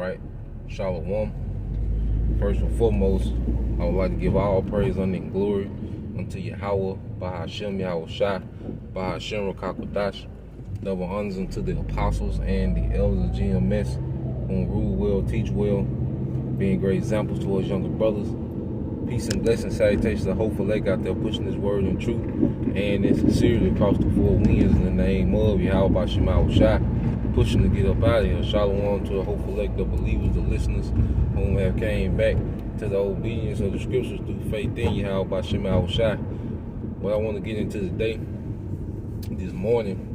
right? Shalom. First and foremost, I would like to give all praise, honor, and glory unto Yahweh, Bahashem, Yahweh Shai, Bahashem, Rakakwadash. Double honors unto the apostles and the elders of GMS, who rule well, teach well, being great examples towards younger brothers. Peace and blessings, salutations to Hopeful Lake out there pushing this word in truth and in sincerity across the four winds in the name of Yahweh Bahashem, Yahweh Shai, pushing to get up out of here. Shalom to the Hopeful Lake, the believers, the listeners, whom have came back to the obedience of the scriptures through faith in Yahweh Bahashem, Yahweh Shai. What I want to get into today, this morning,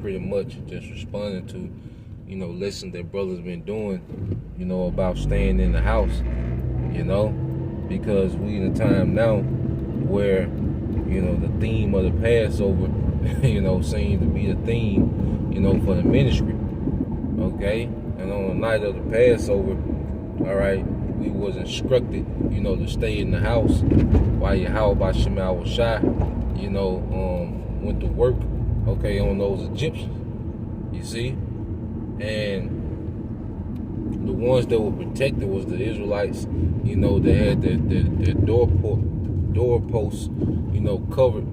pretty much just responding to, lessons that brothers been doing, about staying in the house, because we in a time now where, the theme of the Passover, seems to be the theme, for the ministry, okay? And on the night of the Passover, all right, we was instructed, to stay in the house while Yahweh Bahashem, Yahweh Shai, went to work, okay, on those Egyptians, you see? And the ones that were protected was the Israelites, they had their doorposts, covered,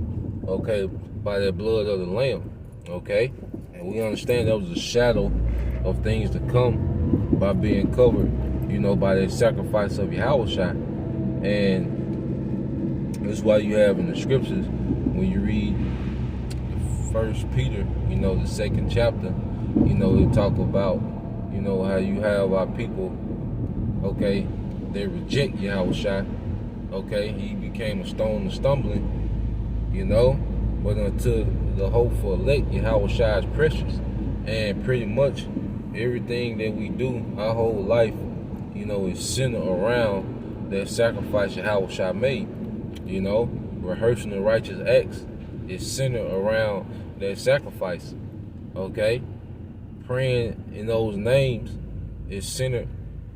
okay, by the blood of the Lamb, okay? And we understand that was a shadow of things to come by being covered, by the sacrifice of Yahweh Shai. And that's why you have in the scriptures, when you read First Peter, the second chapter, it talk about, how you have our people, okay, they reject Yahweh Shai, okay, he became a stone of stumbling, but until the hope for elect, Yahweh Shai is precious. And pretty much everything that we do, our whole life, is centered around that sacrifice Yahweh Shai made, rehearsing the righteous acts is centered around that sacrifice, okay? Praying in those names is centered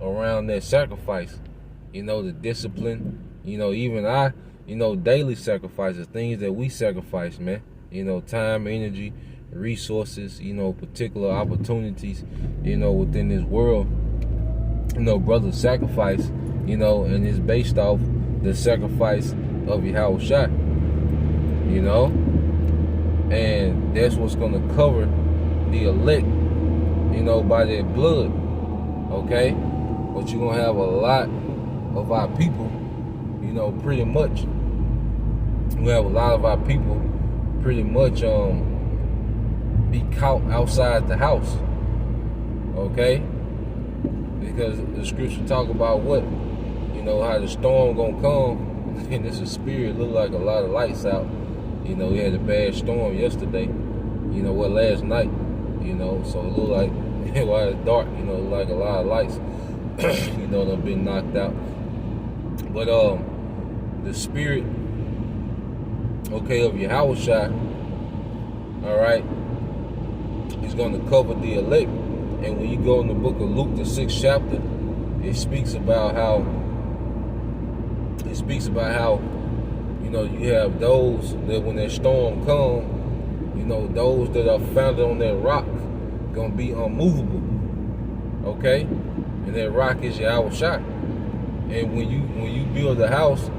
around that sacrifice, the discipline, even daily sacrifices, things that we sacrifice, man, time, energy, resources, particular opportunities, within this world, brothers sacrifice, and it's based off the sacrifice of Yahweh Shai, and that's what's going to cover the elect, by their blood, okay? But you're going to have a lot of our people, pretty much, we have a lot of our people pretty much be caught outside the house, okay? Because the scripture talk about what? How the storm gonna come, and it's a spirit, look like a lot of lights out. We had a bad storm yesterday, last night, so it looked like, while it's dark, like a lot of lights, they've been knocked out. But the spirit, okay, of Yahweh Shai, all right, is gonna cover the elect. And when you go in the book of Luke, the 6th chapter, it speaks about how, you have those that when that storm comes, those that are founded on that rock gonna be unmovable, okay? And that rock is Yahweh Shai. And when you build a house,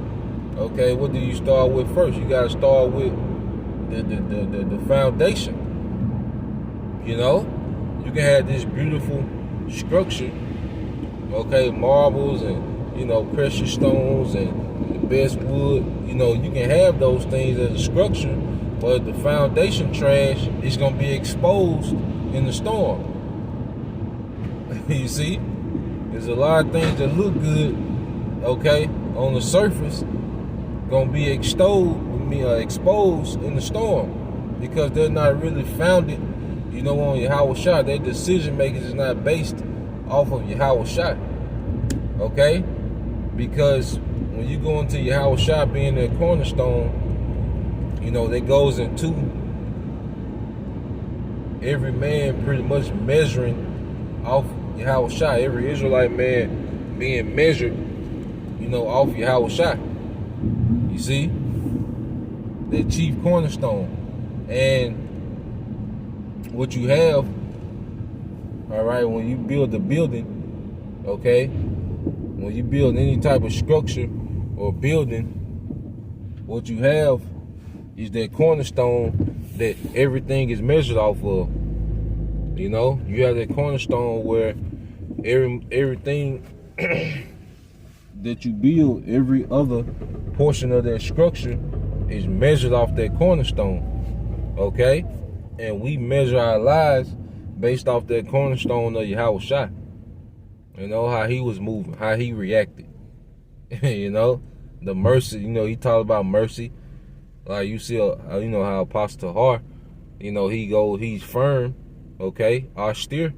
okay, what do you start with first? You gotta start with the foundation, You can have this beautiful structure, okay, marbles and, precious stones and the best wood, you can have those things as a structure, but the foundation trash is going to be exposed in the storm. You see? There's a lot of things that look good, okay, on the surface, going to be exposed in the storm because they're not really founded, on Yahweh Shai. Their decision making is not based off of Yahweh Shai, okay? Because when you go into Yahweh Shai being that cornerstone, that goes into every man pretty much measuring off Yahweh Shai, every Israelite man being measured, off Yahweh Shai. You see? The chief cornerstone. And what you have, all right, when you build the building, Okay? When you build any type of structure or building, what you have is that cornerstone that everything is measured off of. You know, you have that cornerstone where everything that you build, every other portion of that structure is measured off that cornerstone. Okay? And we measure our lives based off that cornerstone of Yahweh Shai. You know, how he was moving, how he reacted. You know, the mercy, you know, he talked about mercy. Like you see, you know, how Apostle Har, you know, he's firm, okay, austere,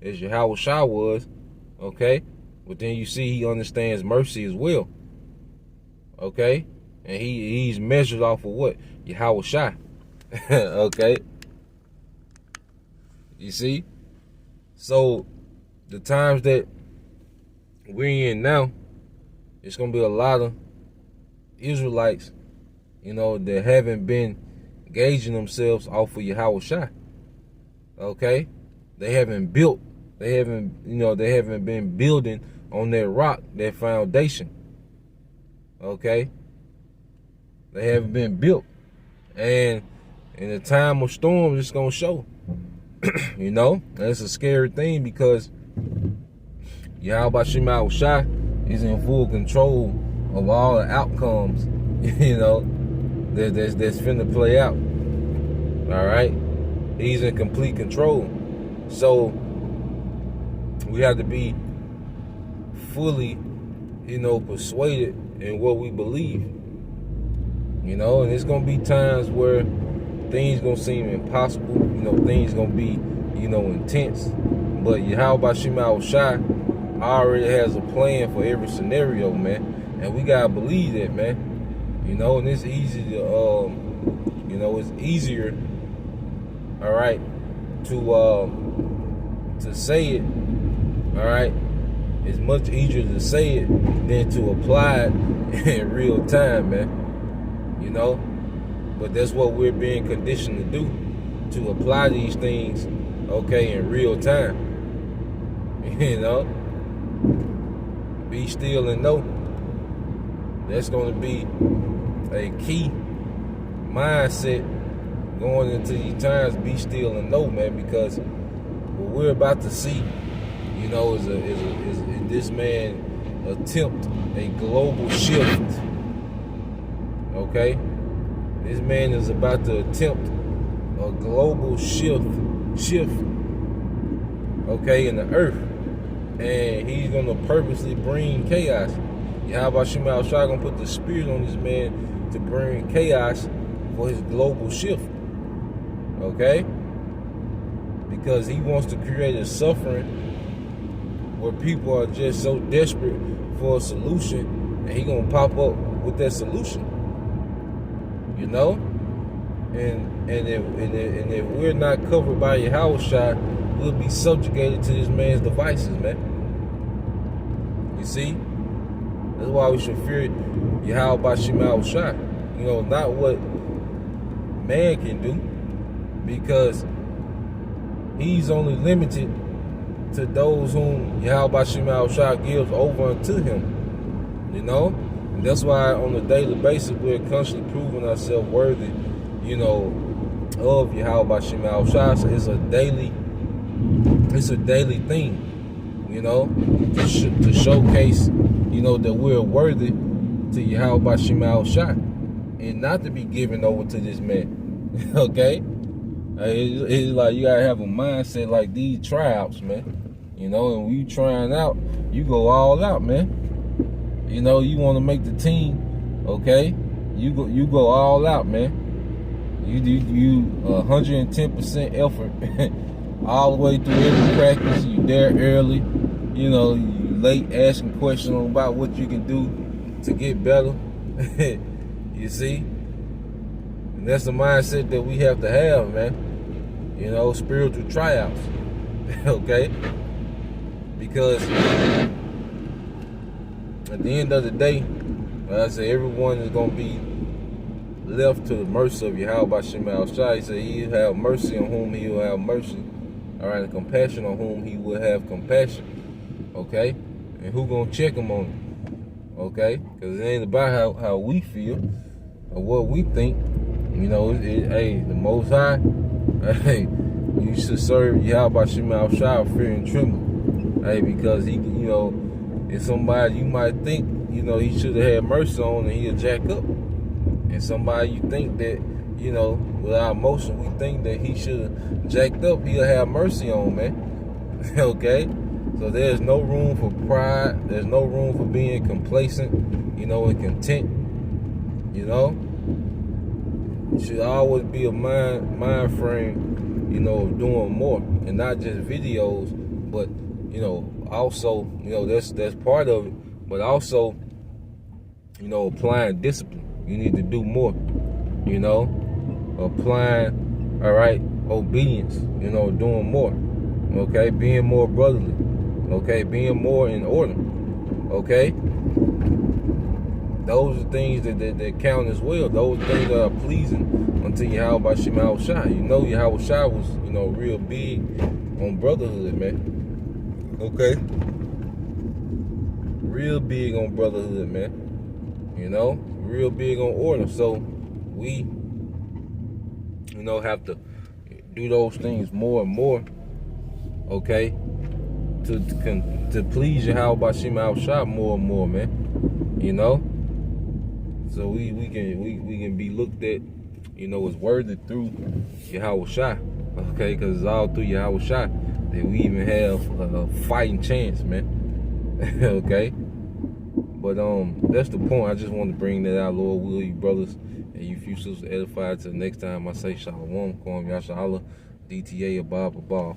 as Yahweh Shai was, okay? But then you see he understands mercy as well, okay? And he's measured off of what? Yahweh Shai, okay? You see? So, the times that we're in now, it's going to be a lot of Israelites, you know, that haven't been gauging themselves off of Yahweh Shai. Okay? They haven't been building on that rock, that foundation. Okay? They haven't been built. And in a time of storms, it's going to show. You know? That's a scary thing because Yahweh Shai is in full control of all the outcomes, you know, that's finna play out. All right? He's in complete control. So we have to be fully, you know, persuaded in what we believe. You know, and it's gonna be times where things gonna seem impossible, you know, things gonna be, you know, intense. But Yahweh Shai already has a plan for every scenario, man. And we gotta believe that, man. You know, and it's easy to you know, it's easier, all right, to say it, all right. It's much easier to say it than to apply it in real time, man. You know? But that's what we're being conditioned to do, to apply these things, okay, in real time. You know? Be still and know. That's going to be a key mindset going into these times. Be still and know, man, because what we're about to see, you know, is this man attempt a global shift. Okay? This man is about to attempt a global shift, okay, in the earth. And he's gonna purposely bring chaos. Yahweh Shai gonna put the spirit on this man to bring chaos for his global shift. Okay? Because he wants to create a suffering where people are just so desperate for a solution, and he gonna pop up with that solution. You know? And if we're not covered by Yahweh Shai, we'll be subjugated to this man's devices, man. You see? That's why we should fear Yahweh Shai. You know, not what man can do, because he's only limited to those whom Yahweh Shai gives over unto him. You know? And that's why on a daily basis we're constantly proving ourselves worthy, you know, of Yahweh Shai. So it's a daily thing, you know, to showcase, you know, that we're worthy to Yahweh Shai, and not to be given over to this man. Okay? It's like you gotta have a mindset like these tryouts, man. You know, and when you trying out, you go all out, man. You know, you want to make the team, okay? You go all out, man. You 110% effort all the way through every practice. You there early, you know, you late asking questions about what you can do to get better. You see? And that's the mindset that we have to have, man. You know, spiritual tryouts. Okay? Because at the end of the day, like I say, everyone is going to be left to the mercy of Yahweh Shai. He said he'll have mercy on whom he will have mercy. All right, and compassion on whom he will have compassion. okay? And who gonna check them on them, okay? Because it ain't about how we feel or what we think. You know, hey, the Most High, hey, you should serve Yahweh Shema Shah, fear and tremble. Hey, because he, you know, it's somebody you might think, you know, he should have had mercy on and he'll jack up. And somebody you think that, you know, with our emotion, we think that he should have jacked up, he'll have mercy on, man. Okay? So there's no room for pride. There's no room for being complacent, you know, and content. You know? It should always be a mind frame, you know, of doing more. And not just videos, but, you know, also, you know, that's part of it. But also, you know, applying discipline. You need to do more, you know, applying, all right, obedience, you know, doing more, okay, being more brotherly, okay, being more in order, okay. Those are things that count as well. Those things that are pleasing unto Yahweh Shema Shah. You know, Yahweh Shah was, you know, real big on brotherhood, man, okay, real big on brotherhood, man, you know. Real big on order. So we, you know, have to do those things more and more, okay, to please Yahweh Shema Shah more and more, man. You know, so we can be looked at, you know, as worthy through Yahweh Shah, okay, because it's all through Yahweh Shah that we even have a fighting chance, man. Okay. But that's the point. I just want to bring that out. Lord will you brothers and you few sisters edified. Till next time I say Shalom, Kwam Yasha Allah, DTA Abba Abba.